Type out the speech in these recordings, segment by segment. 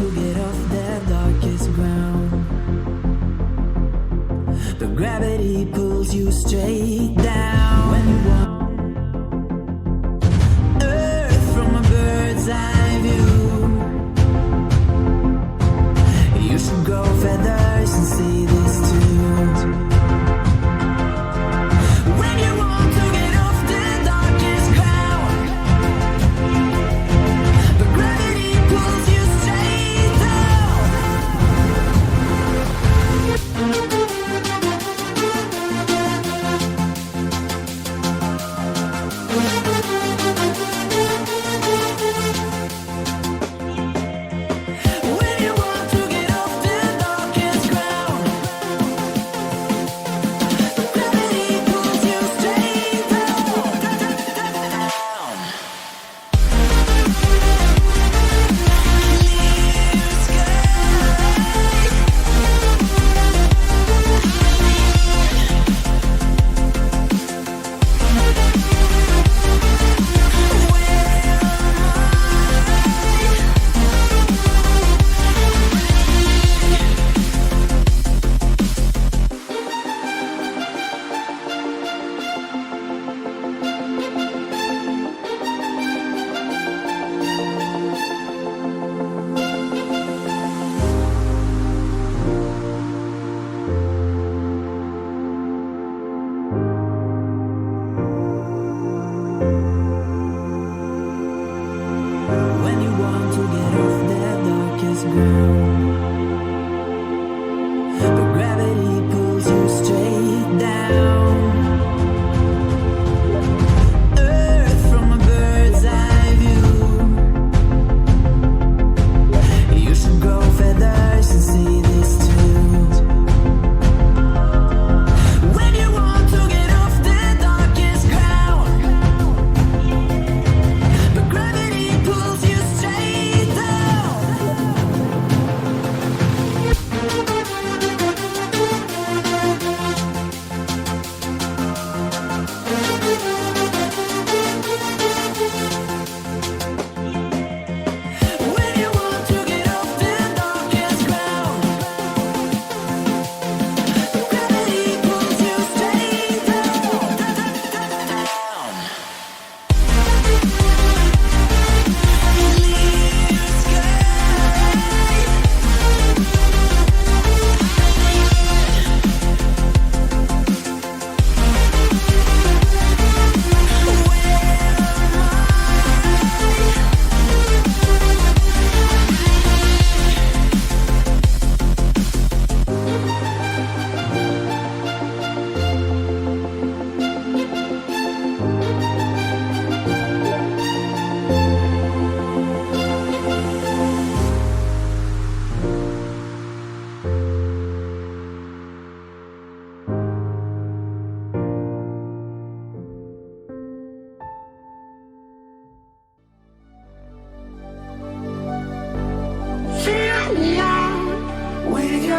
to get off that darkest ground. The gravity pulls you straight down. When you want Earth from a bird's eye view, you should grow feathers and see this too. When you want to get off the darkest ground, the gravity pulls you straight down.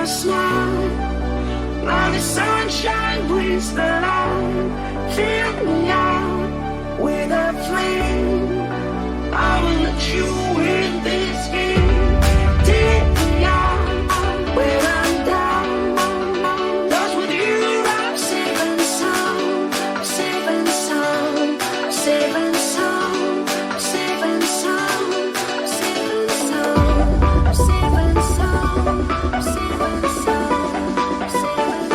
your smile. Now the sunshine brings the light. Fill me out with a flame. I will let you in this game. Take me out where I'm down. 'Cause with you I'm safe and sound. I'm safe and sound. I'm safe and sound. I'm safe and sound. I'm safe and sound. I'm safe and sound. I'm safe and sound. I'm safe and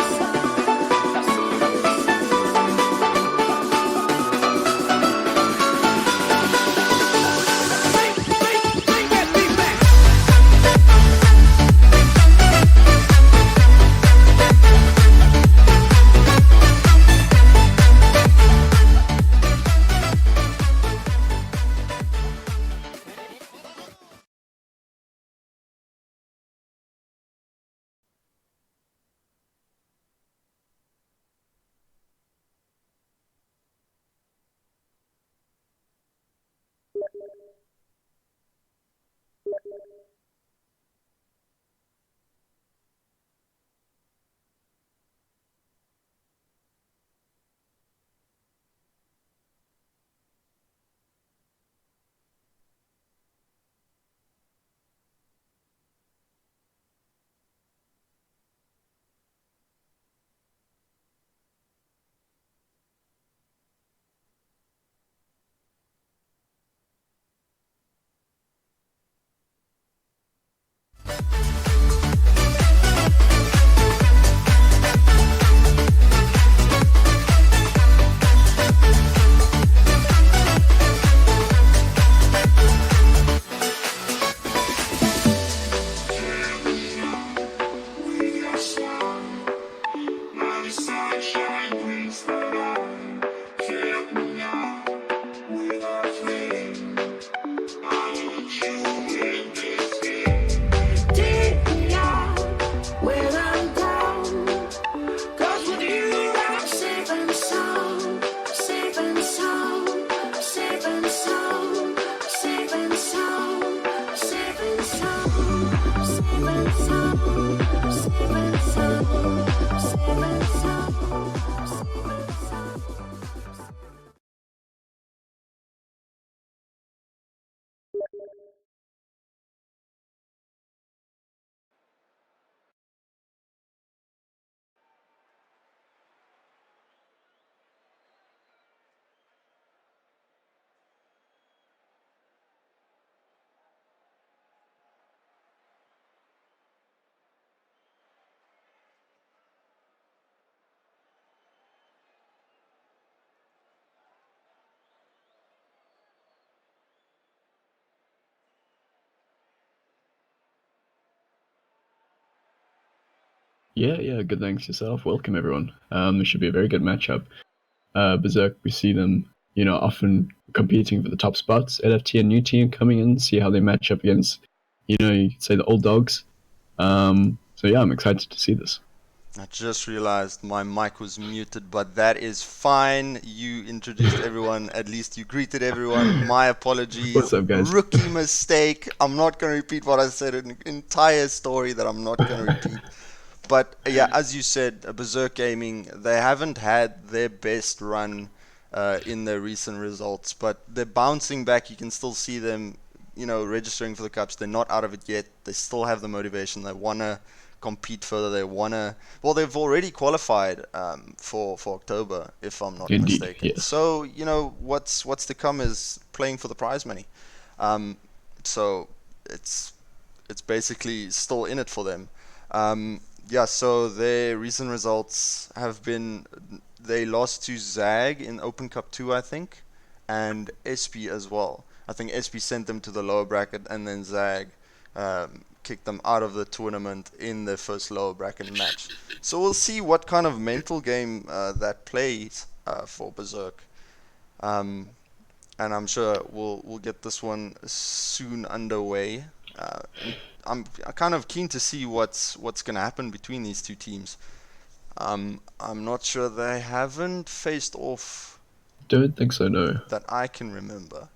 Yeah, good. Thanks yourself. Welcome everyone. This should be a very good matchup. BerZerK, we see them, often competing for the top spots. LFT, a new team coming in, see how they match up against, you could say the old dogs. So yeah, I'm excited to see this. I just realized my mic was muted, but that is fine. You introduced everyone, at least you greeted everyone. My apologies. What's up, guys? Rookie mistake. I'm not going to repeat what I said, an entire story that I'm not going to repeat. But yeah, as you said, BerZerK Gaming, they haven't had their best run in their recent results, but they're bouncing back. You can still see them, registering for the cups. They're not out of it yet. They still have the motivation. They want to compete further. They want to. Well, they've already qualified for October, if I'm not Indeed, mistaken. yes. So what's to come is playing for the prize money. So it's basically still in it for them. Yeah, so their recent results have been they lost to Zag in Open Cup 2, I think, and SP as well. I think SP sent them to the lower bracket, and then Zag kicked them out of the tournament in their first lower bracket match. So we'll see what kind of mental game that plays for BerZerK. And I'm sure we'll get this one soon underway. I'm kind of keen to see what's going to happen between these two teams. I'm not sure, they haven't faced off Don't think so, no. that I can remember.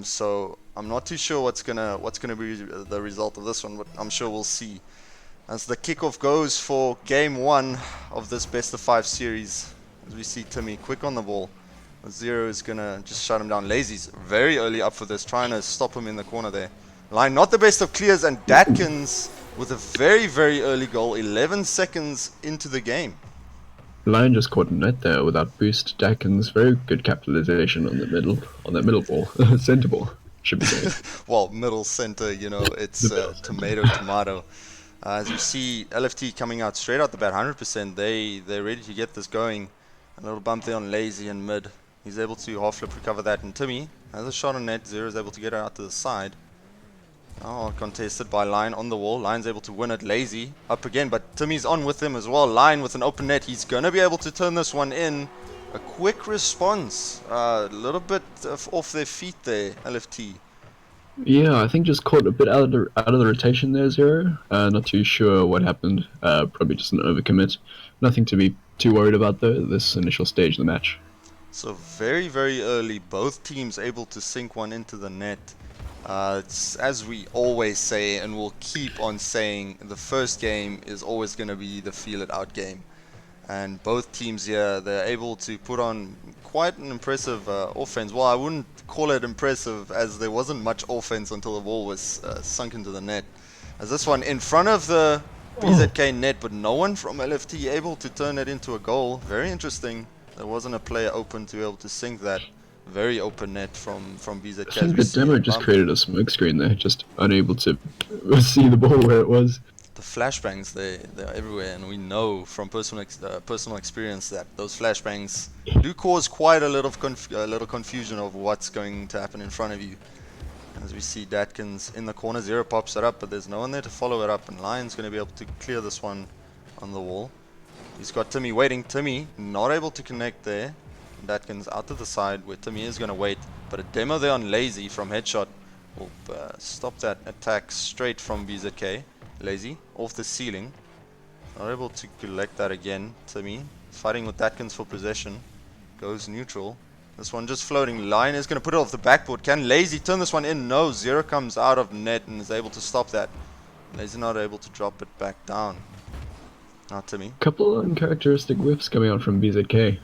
So I'm not too sure what's gonna be the result of this one, but I'm sure we'll see. as the kickoff goes for game 1 of this best of 5 series. As we see Timmy quick on the ball. Zero is gonna just shut him down. Lazy's very early up for this, trying to stop him in the corner there. Line not the best of clears, and Datkins with a very, very early goal, 11 seconds into the game. Lion just caught a net there without boost. Datkins, very good capitalization on that middle ball, center ball, should be saying. Well, middle center, you know, it's tomato, tomato. As you see, LFT coming out straight out the bat, 100%. They're ready to get this going. A little bump there on Lazy in mid. He's able to half flip recover that, and Timmy has a shot on net. Zero is able to get it out to the side. Oh, contested by Lion on the wall. Lion's able to win it. Lazy up again, but Timmy's on with him as well. Lion with an open net. He's going to be able to turn this one in. A quick response. A little bit off their feet there, LFT. Yeah, I think just caught a bit out of the rotation there, Zero. Not too sure what happened. Probably just an overcommit. Nothing to be too worried about though, this initial stage of the match. So very, very early, both teams able to sink one into the net. It's, as we always say, and we'll keep on saying, the first game is always going to be the feel it out game. And both teams here, they're able to put on quite an impressive offense. Well, I wouldn't call it impressive, as there wasn't much offense until the ball was sunk into the net. As this one in front of the BerZerK net, but no one from LFT able to turn it into a goal. Very interesting. There wasn't a player open to be able to sink that. Very open net from BerZerK. I think the demo just created a smoke screen there, just unable to see the ball where it was. The flashbangs, they're everywhere, and we know from personal experience that those flashbangs do cause quite a little confusion of what's going to happen in front of you. As we see Datkins in the corner, Zero pops it up, but there's no one there to follow it up, and Lion's going to be able to clear this one on the wall. He's got Timmy waiting. Timmy not able to connect there. Datkins out to the side where Timmy is going to wait, but a demo there on Lazy from headshot will stop that attack straight from BerZerK. Lazy off the ceiling, not able to collect that again. Timmy fighting with Datkins for possession, goes neutral. This one just floating. Lion is going to put it off the backboard. Can Lazy turn this one in? No. Zero comes out of net and is able to stop that. Lazy not able to drop it back down. Now Timmy. Couple of uncharacteristic whiffs coming out from BerZerK.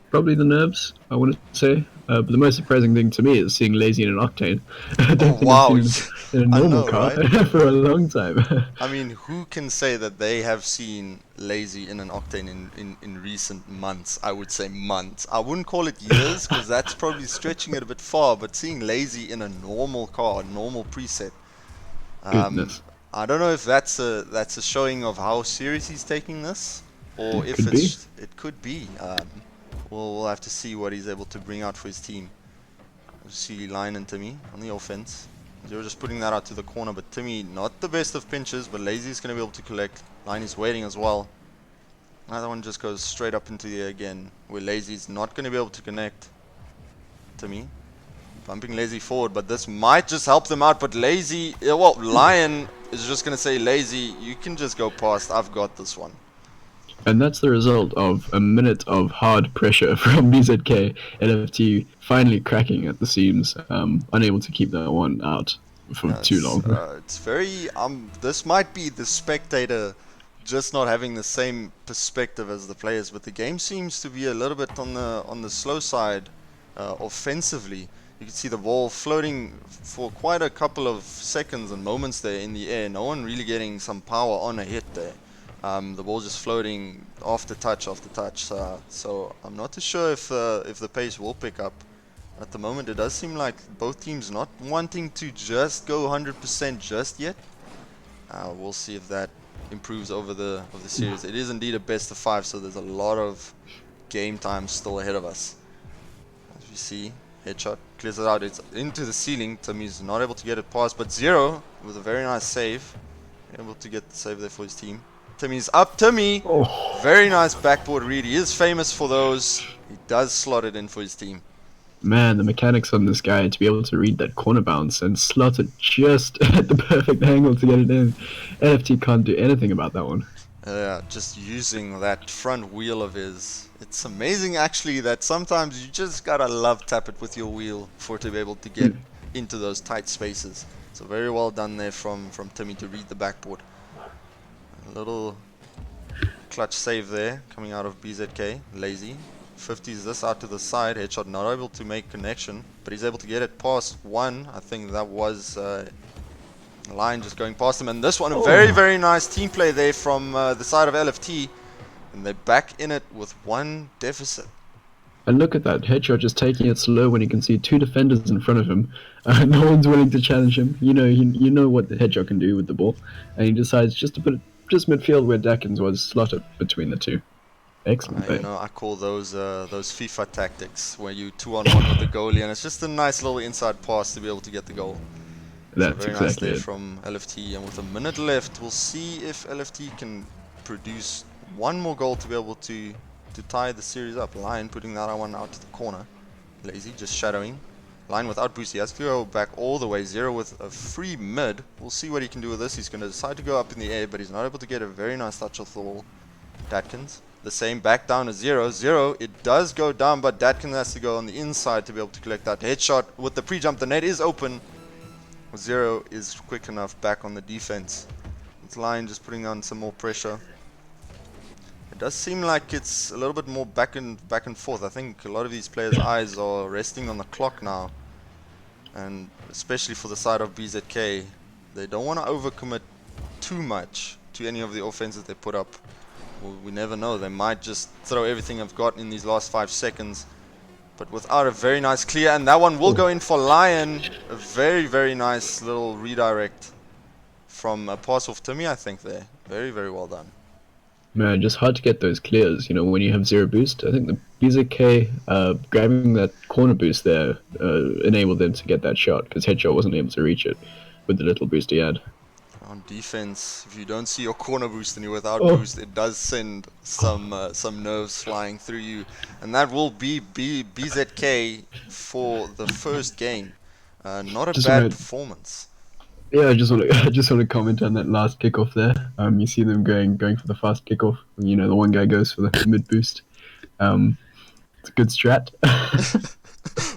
Probably the nerves, I want to say. But the most surprising thing to me is seeing Lazy in an Octane. I don't think I've seen in a normal car right? For a long time. I mean, who can say that they have seen Lazy in an Octane in recent months? I would say months. I wouldn't call it years, because that's probably stretching it a bit far, but seeing Lazy in a normal car, a normal preset. Goodness. I don't know if that's a showing of how serious he's taking this, or if it could be. We'll have to see what he's able to bring out for his team. We'll see Lion and Timmy on the offense. They're just putting that out to the corner, but Timmy not the best of pinches, but Lazy's going to be able to collect. Lion is waiting as well. Another one just goes straight up into the air again, where Lazy's not going to be able to connect. Timmy bumping Lazy forward, but this might just help them out, but Lazy, well, Lion is just going to say, Lazy, you can just go past, I've got this one. And that's the result of a minute of hard pressure from BerZerK. LFT finally cracking at the seams, unable to keep that one out for too long. It's very, this might be the spectator just not having the same perspective as the players, but the game seems to be a little bit on the slow side offensively. You can see the ball floating for quite a couple of seconds and moments there in the air. No one really getting some power on a hit there. The ball just floating off the touch. So I'm not too sure if the pace will pick up. At the moment, it does seem like both teams not wanting to just go 100% just yet. We'll see if that improves over the series. It is indeed a best of 5, so there's a lot of game time still ahead of us. As we see, headshot clears it out. It's into the ceiling. Timmy's not able to get it past, but Zero with a very nice save, able to get the save there for his team. Timmy's up. Timmy, very nice backboard read. He is famous for those. He does slot it in for his team. Man, the mechanics on this guy to be able to read that corner bounce and slot it just at the perfect angle to get it in. LFT can't do anything about that one. Yeah, just using that front wheel of his. It's amazing actually that sometimes you just gotta love tap it with your wheel for it to be able to get into those tight spaces. So very well done there from Timmy to read the backboard. A little clutch save there coming out of BerZerK. Lazy 50s this out to the side. Headshot not able to make connection, but he's able to get it past one. I think that was Line just going past him, and this one a very nice team play there from the side of LFT, and they're back in it with one deficit. And look at that, Headshot just taking it slow when he can see two defenders in front of him. No one's willing to challenge him. You know what the Headshot can do with the ball, and he decides just to put it just midfield where Dakins was, slotted between the two. Excellent play. You know, I call those FIFA tactics, where you 2-on-1 with the goalie, and it's just a nice little inside pass to be able to get the goal. That's so very exactly nice there it. from LFT, and with a minute left, we'll see if LFT can produce one more goal to be able to tie the series up. Lion putting that one out to the corner. Lazy just shadowing. Line without boost. He has to go back all the way. Zero with a free mid. We'll see what he can do with this. He's going to decide to go up in the air, but he's not able to get a very nice touch off the wall. Datkins, the same, back down to Zero. Zero, it does go down, but Datkins has to go on the inside to be able to collect that headshot. With the pre-jump, the net is open. Zero is quick enough back on the defense. It's Lion just putting on some more pressure. It does seem like it's a little bit more back and forth. I think a lot of these players' eyes are resting on the clock now, and especially for the side of BerZerK, they don't want to overcommit too much to any of the offenses they put up. Well, we never know, they might just throw everything they've got in these last 5 seconds, but without a very nice clear, and that one will go in for Lion. A very nice little redirect from a pass off Timmy, I think there. Very well done. Man, just hard to get those clears, when you have zero boost. I think the BerZerK grabbing that corner boost there enabled them to get that shot, because Headshot wasn't able to reach it with the little boost he had. On defense, if you don't see your corner boost and you're without boost, it does send some nerves flying through you, and that will be BerZerK for the first game. Not a bad performance. Yeah, I just want to comment on that last kickoff there. You see them going for the fast kickoff. The one guy goes for the mid boost. It's a good strat.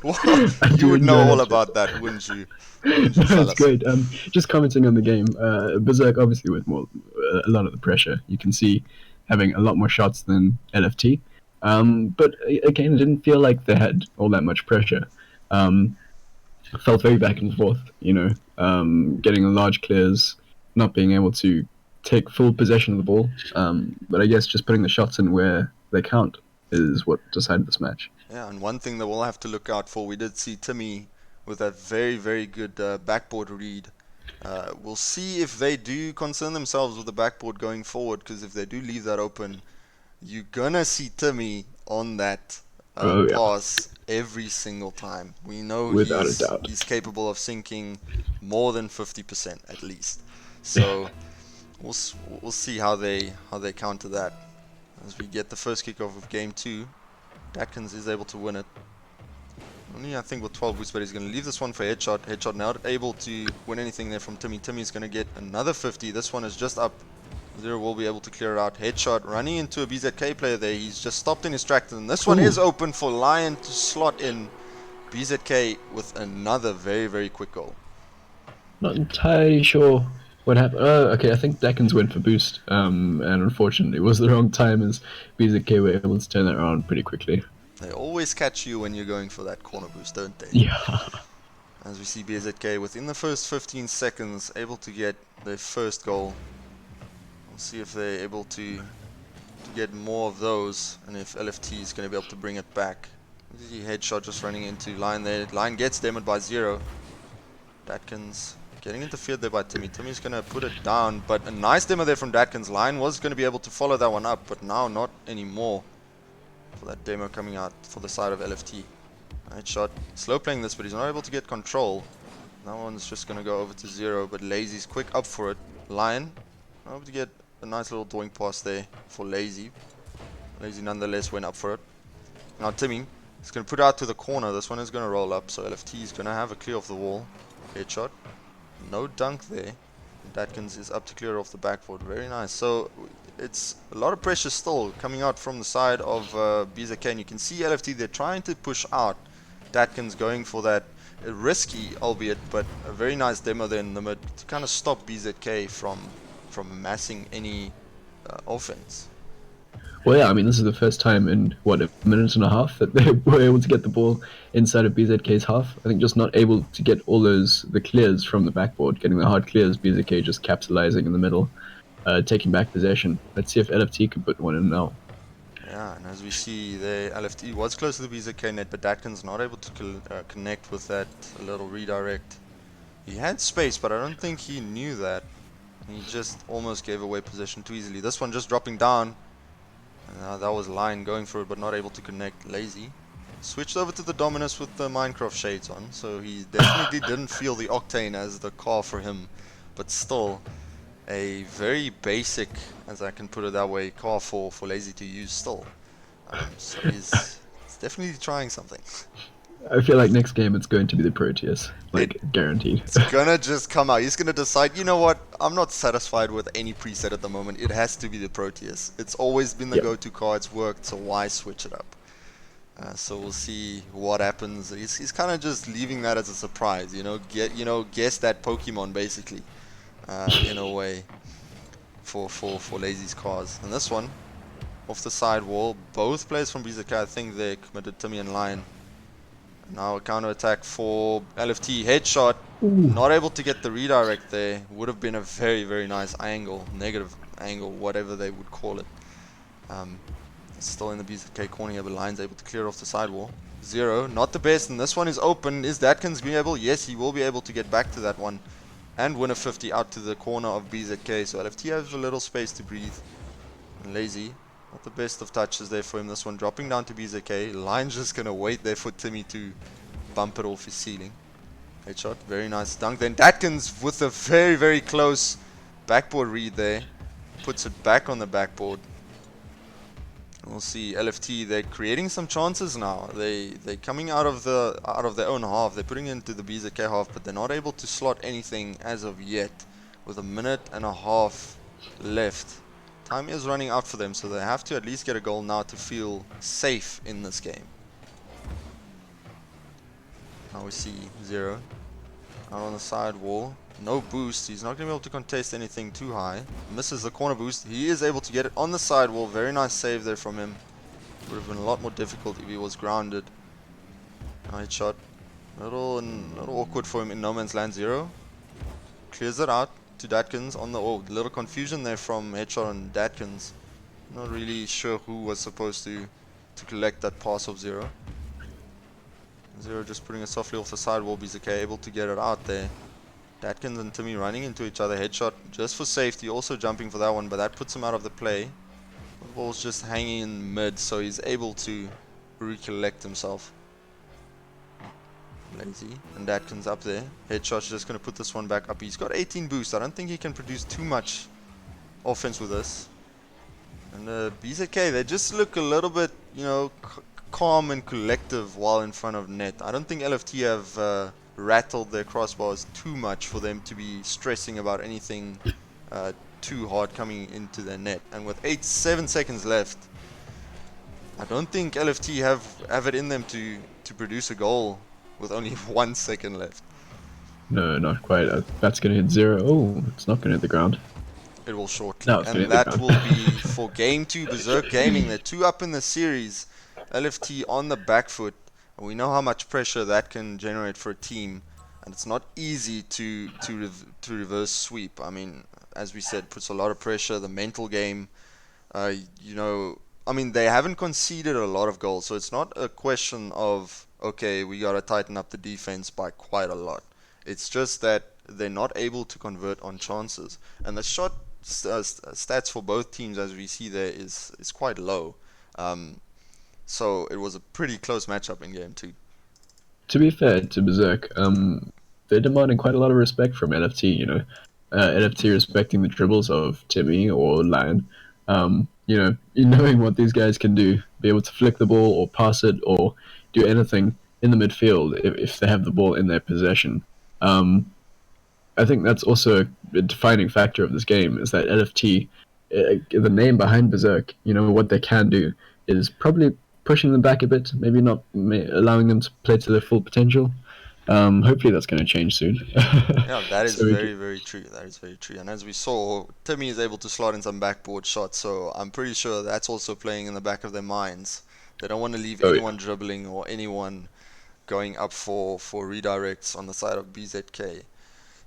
Well, you would know all about that, wouldn't you? That's great. Just commenting on the game. BerZerK obviously with a lot of the pressure. You can see having a lot more shots than LFT. But again, it didn't feel like they had all that much pressure. Felt very back and forth, getting large clears, not being able to take full possession of the ball. But I guess just putting the shots in where they count is what decided this match. Yeah, and one thing that we'll have to look out for, we did see Timmy with that very good backboard read. We'll see if they do concern themselves with the backboard going forward, because if they do leave that open, you're gonna see Timmy on that pass every single time. We know he's capable of sinking more than 50% at least. So we'll see how they counter that as we get the first kickoff of game 2. Datkins is able to win it. Only I think with 12 boosts, but he's going to leave this one for Headshot. Headshot not able to win anything there from Timmy. Timmy's going to get another 50. This one is just up. Zero will be able to clear it out. Headshot running into a BerZerK player there. He's just stopped in his tracks, and this one is open for Lion to slot in. BerZerK with another very quick goal. Not entirely sure what happened. Okay, I think Dakins went for boost, and unfortunately it was the wrong time, as BerZerK were able to turn that around pretty quickly. They always catch you when you're going for that corner boost, don't they? Yeah. As we see BerZerK within the first 15 seconds able to get their first goal. We'll see if they're able to get more of those, and if LFT is going to be able to bring it back. The Headshot just running into Line there. Line gets demoed by Zero. Datkins getting interfered there by Timmy. Timmy's going to put it down, but a nice demo there from Datkins. Line was going to be able to follow that one up, but now not anymore. For that demo coming out for the side of LFT. Headshot, slow playing this, but he's not able to get control. That one's just going to go over to Zero, but Lazy's quick up for it. Lion, not able to get a nice little doing pass there for Lazy. Lazy nonetheless went up for it. Now Timmy is going to put it out to the corner. This one is going to roll up, so LFT is going to have a clear off the wall. Headshot, no dunk there. Datkins is up to clear off the backboard. Very nice. So it's a lot of pressure still coming out from the side of BerZerK, and you can see LFT, they're trying to push out. Datkins going for that risky, albeit, but a very nice demo there in the mid to kind of stop BerZerK from from amassing any offense. Well, yeah, I mean, this is the first time in, what, a minute and a half that they were able to get the ball inside of BZK's half. I think just not able to get all the clears from the backboard, getting the hard clears, BZK just capitalizing in the middle, taking back possession. Let's see if LFT can put one in now. Yeah, and as we see, the LFT was close to the BZK net, but Datkin's not able to connect with that little redirect. He had space, but I don't think he knew that. He just almost gave away possession too easily. This one just dropping down. That was Line going for it, but not able to connect. Lazy. Switched over to the Dominus with the Minecraft shades on, so he definitely didn't feel the Octane as the car for him. But still, a very basic, as I can put it that way, car for Lazy to use still. So he's definitely trying something. I feel like next game it's going to be the Proteus, like guaranteed. It's gonna just come out. He's gonna decide, you know what, I'm not satisfied with any preset at the moment. It has to be the Proteus. It's always been the go-to car. It's worked, so why switch it up? So we'll see what happens. He's kind of just leaving that as a surprise, guess that Pokemon basically, in a way, for Lazy's cars. And this one, off the side wall, both players from BerZerK, I think they committed Timmy and Lion. Now a counter attack for LFT. Headshot. Not able to get the redirect there. Would have been a very, very nice angle. Negative angle, whatever they would call it. Still in the BerZerK corner here, but Lion's able to clear off the sidewall. Zero. Not the best, and this one is open. Is Datkins be able? Yes, he will be able to get back to that one. And win a 50 out to the corner of BerZerK. So LFT has a little space to breathe. And Lazy. Not the best of touches there for him. This one dropping down to BerZerK. Line's just going to wait there for Timmy to bump it off his ceiling. Headshot. Very nice dunk. Then Datkins with a very, very close backboard read there. Puts it back on the backboard. We'll see LFT. They're creating some chances now. They're coming out of their own half. They're putting it into the BerZerK half, but they're not able to slot anything as of yet. With a minute and a half left. Time is running out for them, so they have to at least get a goal now to feel safe in this game. Now we see Zero out on the side wall. No boost. He's not going to be able to contest anything too high. Misses the corner boost. He is able to get it on the side wall. Very nice save there from him. Would have been a lot more difficult if he was grounded. Nice shot. Little awkward for him in no man's land. Zero clears it out to Datkins on the little confusion there from Headshot and Datkins. Not really sure who was supposed to collect that pass of Zero. Zero just putting it softly off the sidewall. BerZerK able to get it out there. Datkins and Timmy running into each other. Headshot just for safety, also jumping for that one, but that puts him out of the play. The ball's just hanging in mid, so he's able to recollect himself. Lazy and Datkins up there. Headshot's just going to put this one back up. He's got 18 boost. I don't think he can produce too much offense with this. And BerZerK, they just look a little bit, calm and collective while in front of net. I don't think LFT have rattled their crossbars too much for them to be stressing about anything too hard coming into their net. And with 7 seconds left, I don't think LFT have it in them to produce a goal with only 1 second left. No, not quite. That's going to hit Zero. Oh, it's not going to hit the ground. It will shortly. No, and that will be for Game 2, BerZerK Gaming. They're 2 up in the series. LFT on the back foot. And we know how much pressure that can generate for a team. And it's not easy to reverse sweep. I mean, as we said, puts a lot of pressure. The mental game, I mean, they haven't conceded a lot of goals. So it's not a question of, okay, we got to tighten up the defense by quite a lot. It's just that they're not able to convert on chances. And the shot stats for both teams, as we see there, is quite low. So it was a pretty close matchup in Game 2. To be fair to BerZerK, they're demanding quite a lot of respect from LFT, LFT respecting the dribbles of Timmy or Lion. Knowing what these guys can do, be able to flick the ball or pass it or do anything in the midfield if they have the ball in their possession. I think that's also a defining factor of this game, is that LFT, the name behind BerZerK, what they can do is probably pushing them back a bit, maybe not allowing them to play to their full potential. Hopefully that's going to change soon. Yeah, that is So we very, very true. That is very true. And as we saw, Timmy is able to slot in some backboard shots, so I'm pretty sure that's also playing in the back of their minds. They don't want to leave Oh, anyone dribbling or anyone going up for redirects on the side of BerZerK.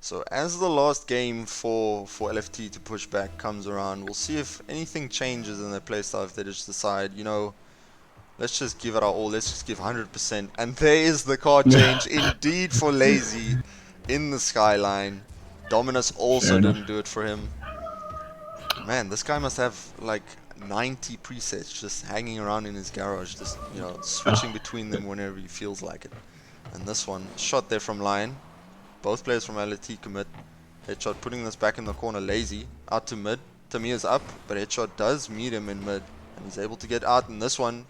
So as the last game for LFT to push back comes around, we'll see if anything changes in their playstyle, if they just decide, you know, let's just give it our all, let's just give 100%. And there is the card change indeed for Lazy in the skyline. Dominus also Fair enough. didn't do it for him. Man, this guy must have like 90 presets just hanging around in his garage, just, you know, switching between them whenever he feels like it. And this one, shot there from line. Both players from LFT commit. Headshot putting this back in the corner. Lazy out to mid. Tamiya's up, but Headshot does meet him in mid, and he's able to get out. And this one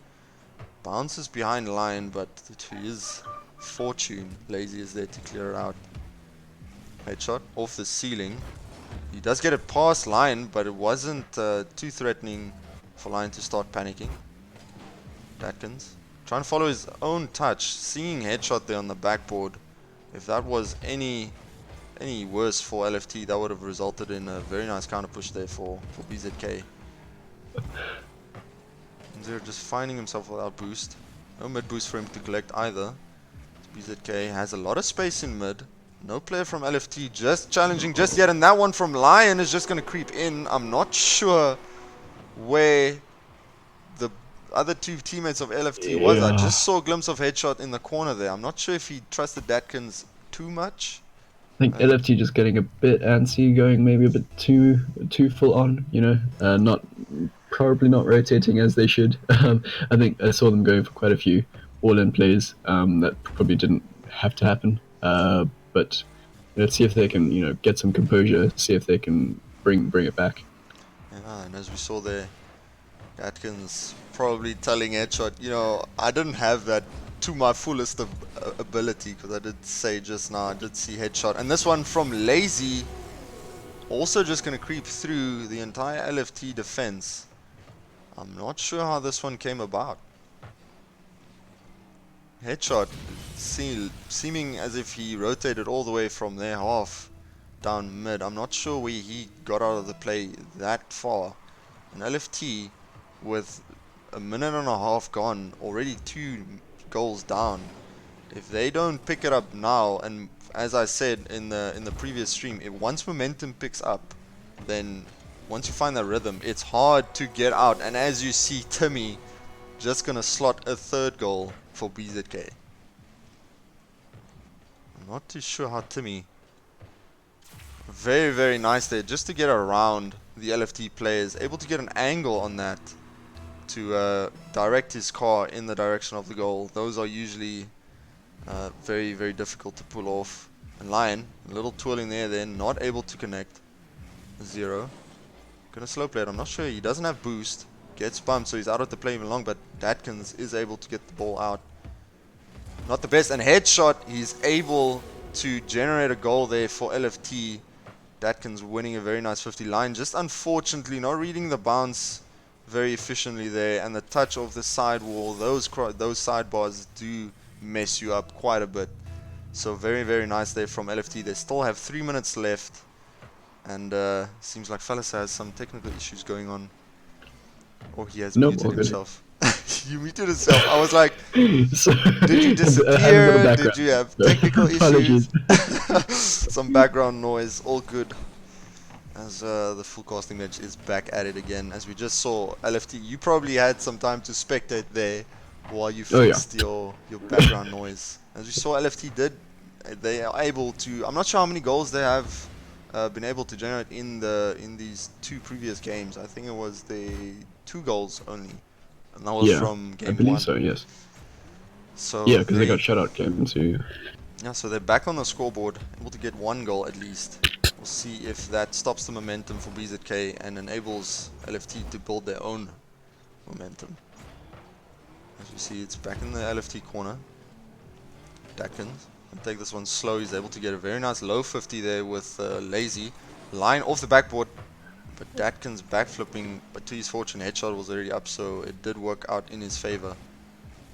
bounces behind line, but to his fortune, Lazy is there to clear it out. Headshot off the ceiling. He does get it past line, but it wasn't too threatening for line to start panicking. Datkins trying to follow his own touch, seeing Headshot there on the backboard. If that was any worse for LFT, that would have resulted in a very nice counter push there for BerZerK. They're just finding himself without boost. No mid boost for him to collect either. BerZerK has a lot of space in mid. No player from LFT just challenging just yet, and that one from Lion is just going to creep in. I'm not sure where the other two teammates of LFT was. I just saw a glimpse of Headshot in the corner there. I'm not sure if he trusted Datkins too much. I think LFT just getting a bit antsy, going maybe a bit too full on, you know, probably not rotating as they should. I think I saw them going for quite a few all-in plays that probably didn't have to happen. But let's see if they can, you know, get some composure, see if they can bring it back. Yeah, and as we saw there, Atkins probably telling Headshot, you know, I didn't have that to my fullest ability, because I did say just now, I did see Headshot. And this one from Lazy, also just going to creep through the entire LFT defense. I'm not sure how this one came about. Headshot seeming as if he rotated all the way from their half down mid. I'm not sure where he got out of the play that far. And LFT, with a minute and a half gone, already 2 goals down. If they don't pick it up now, and as I said in the previous stream, once momentum picks up, then once you find that rhythm, it's hard to get out. And as you see, Timmy just gonna slot a 3rd goal for BerZerK. I'm not too sure how Timmy, very, very nice there, just to get around the LFT players, able to get an angle on that to direct his car in the direction of the goal. Those are usually very, very difficult to pull off. And Lion, a little twirling there, then not able to connect. 0. Gonna slow play it. I'm not sure. He doesn't have boost. Gets bumped, so he's out of the play even long, but Datkins is able to get the ball out. Not the best. And Headshot, he's able to generate a goal there for LFT. Datkins winning a very nice 50 line. Just unfortunately not reading the bounce very efficiently there, and the touch of the sidewall, those sidebars do mess you up quite a bit. So very, very nice there from LFT. They still have 3 minutes left, and seems like Fellas has some technical issues going on, or he has muted himself. You muted yourself. I was like, did you disappear? Did you have technical issues? Some background noise. All good. As the full casting bench is back at it again. As we just saw, LFT, you probably had some time to spectate there while you fixed your background noise. As we saw, LFT they are able to, I'm not sure how many goals they have been able to generate in these 2 previous games. I think it was the 2 goals only, and that was from game 1. I believe so, yes. So yeah, because they got shut out game 2. Yeah, so they're back on the scoreboard, able to get 1 goal at least. We'll see if that stops the momentum for BerZerK and enables LFT to build their own momentum. As you see, it's back in the LFT corner. Datkins can take this one slow. He's able to get a very nice low 50 there with Lazy. Line off the backboard, but Datkins backflipping, but to his fortune, Headshot was already up, so it did work out in his favor.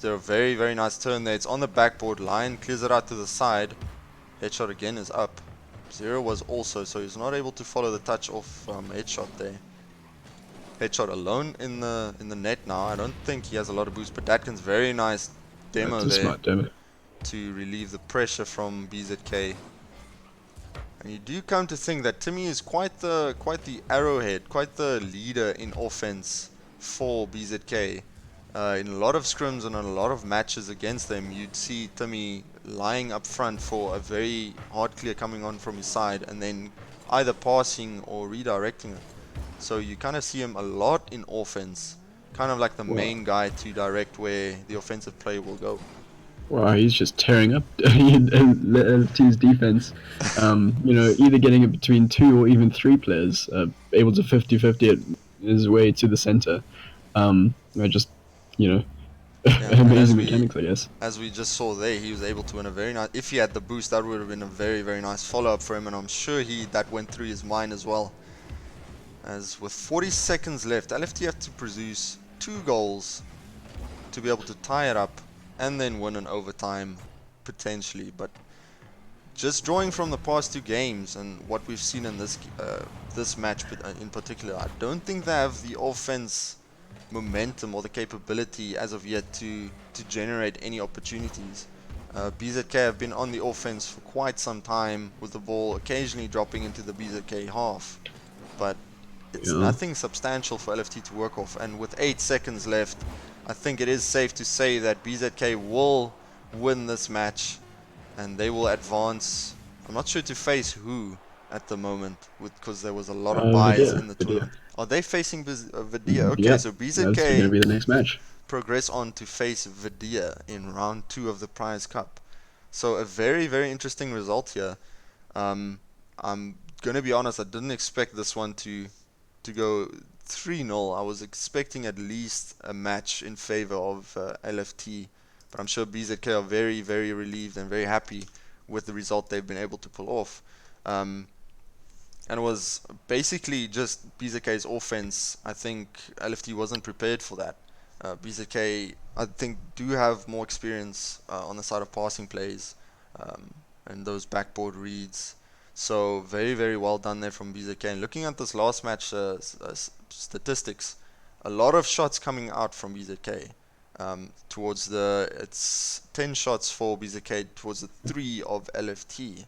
They're a very, very nice turn there. It's on the backboard line, clears it out to the side. Headshot again is up. Zero was also, so he's not able to follow the touch off headshot there. Headshot alone in the net now. I don't think he has a lot of boost, but Datkin's very nice demo That's a there smart demo. to relieve the pressure from BZK. And you do come to think that Timmy is quite the arrowhead, quite the leader in offense for BZK. In a lot of scrims and a lot of matches against them, you'd see Timmy lying up front for a very hard clear coming on from his side and then either passing or redirecting it. So you kind of see him a lot in offense, kind of like the main guy to direct where the offensive play will go. Wow, he's just tearing up LFT's defense. Either getting it between 2 or even 3 players, able to 50-50 his way to the center. Just, amazing mechanics, I guess. As we just saw there, he was able to win a very nice. If he had the boost, that would have been a very, very nice follow-up for him, and I'm sure that went through his mind as well. As with 40 seconds left, LFT have to produce 2 goals to be able to tie it up and then win an overtime potentially. But just drawing from the past 2 games and what we've seen in this match in particular, I don't think they have the offense momentum or the capability as of yet to generate any opportunities. BZK have been on the offense for quite some time, with the ball occasionally dropping into the BZK half, but it's nothing substantial for LFT to work off. And with 8 seconds left, I think it is safe to say that BZK will win this match and they will advance. I'm not sure to face who at the moment, because there was a lot of buys in the tournament. Are they facing Videre? Okay, so BZK that's going to be the next match. Progress on to face Videre in round 2 of the Prize Cup. So a very, very interesting result here. I'm going to be honest, I didn't expect this one to go 3-0. I was expecting at least a match in favor of LFT, but I'm sure BZK are very, very relieved and very happy with the result they've been able to pull off. And it was basically just BZK's offense. I think LFT wasn't prepared for that. BZK, I think, do have more experience on the side of passing plays and those backboard reads. So very, very well done there from BZK. And looking at this last match statistics, a lot of shots coming out from BZK. It's 10 shots for BZK towards the 3 of LFT.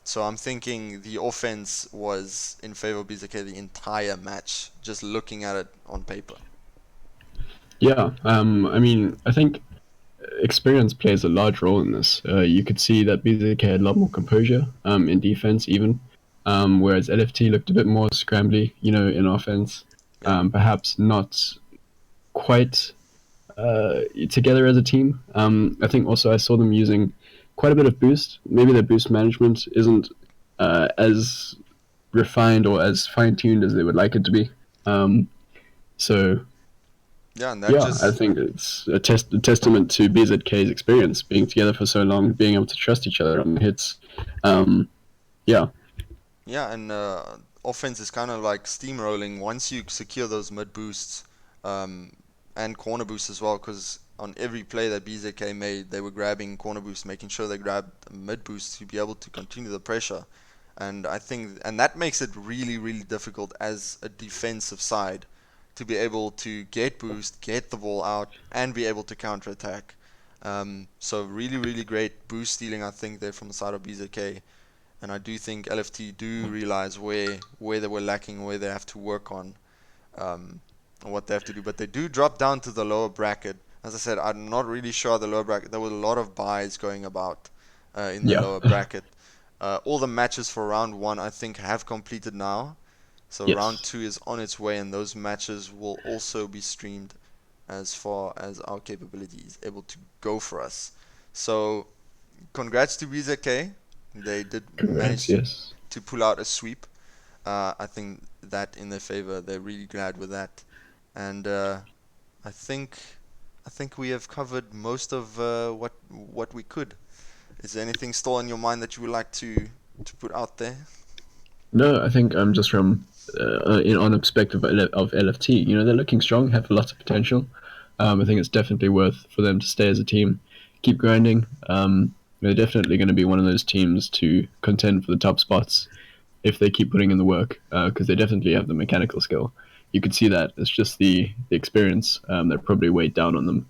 So I'm thinking the offense was in favor of BZK the entire match, just looking at it on paper. Yeah, I think experience plays a large role in this. You could see that BZK had a lot more composure in defense even, whereas LFT looked a bit more scrambly, in offense. Perhaps not quite together as a team. I think also I saw them using quite a bit of boost. Maybe their boost management isn't as refined or as fine-tuned as they would like it to be. I think it's a testament to BZK's experience, being together for so long, being able to trust each other on the hits. And offense is kind of like steamrolling once you secure those mid boosts and corner boosts as well, because on every play that BZK made, they were grabbing corner boosts, making sure they grabbed mid boosts to be able to continue the pressure. And I think that makes it really, really difficult as a defensive side to be able to get boost, get the ball out, and be able to counterattack. So really, really great boost stealing, I think, there from the side of BZK. And I do think LFT do realize where they were lacking, where they have to work on, and what they have to do. But they do drop down to the lower bracket. As I said, I'm not really sure the lower bracket. There were a lot of buys going about in the lower bracket. All the matches for round 1, I think, have completed now. So round 2 is on its way, and those matches will also be streamed as far as our capability is able to go for us. So congrats to BZK. They did manage to pull out a sweep. I think that in their favor. They're really glad with that. And I think we have covered most of what we could. Is there anything still on your mind that you would like to put out there? No, I think just from on a perspective of LFT, they're looking strong, have lots of potential. I think it's definitely worth for them to stay as a team, keep grinding. They're definitely going to be one of those teams to contend for the top spots if they keep putting in the work, because they definitely have the mechanical skill. You could see that. It's just the experience that probably weighed down on them.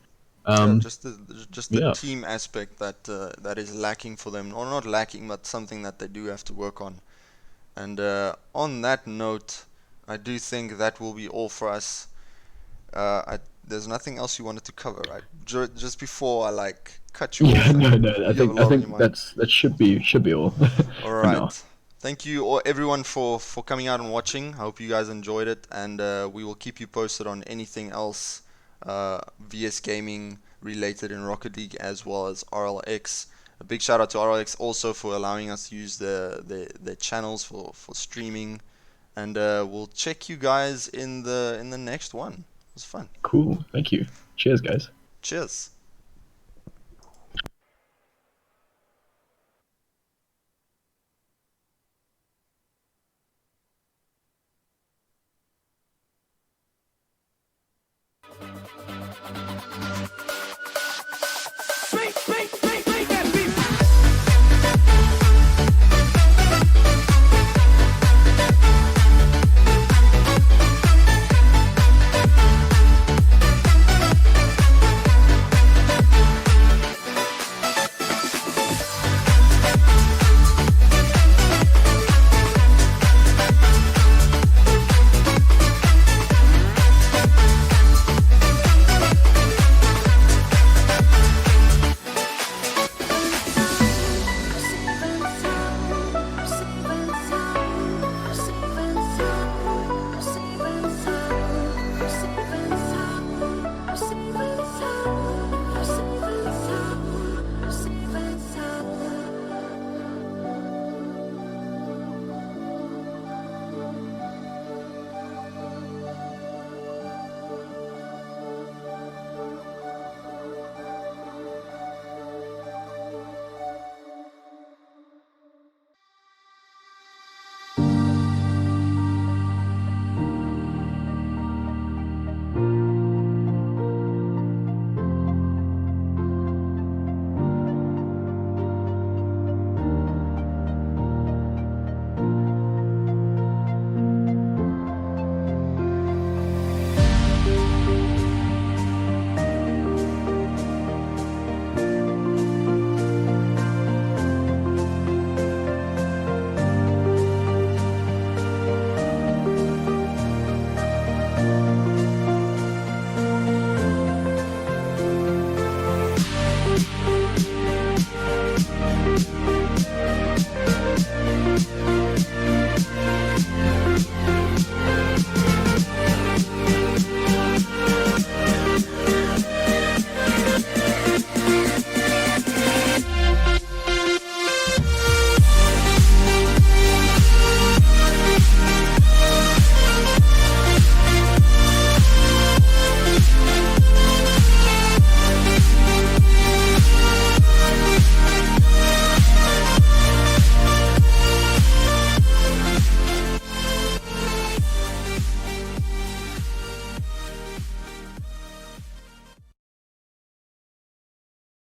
Yeah, Um, just the yeah, team aspect that that is lacking for them, or not lacking, but something that they do have to work on. And on that note, I do think that will be all for us. There's nothing else you wanted to cover, right? Just before I like cut you yeah, off no, and no. I you have a think I lot on your think mind. that should be all All for now. right. Thank you all, everyone for coming out and watching. I hope you guys enjoyed it, and we will keep you posted on anything else VS Gaming related in Rocket League as well as RLX. A big shout out to RLX also for allowing us to use the channels for streaming, and we'll check you guys in the next one. It was fun. Cool. Thank you. Cheers, guys. Cheers.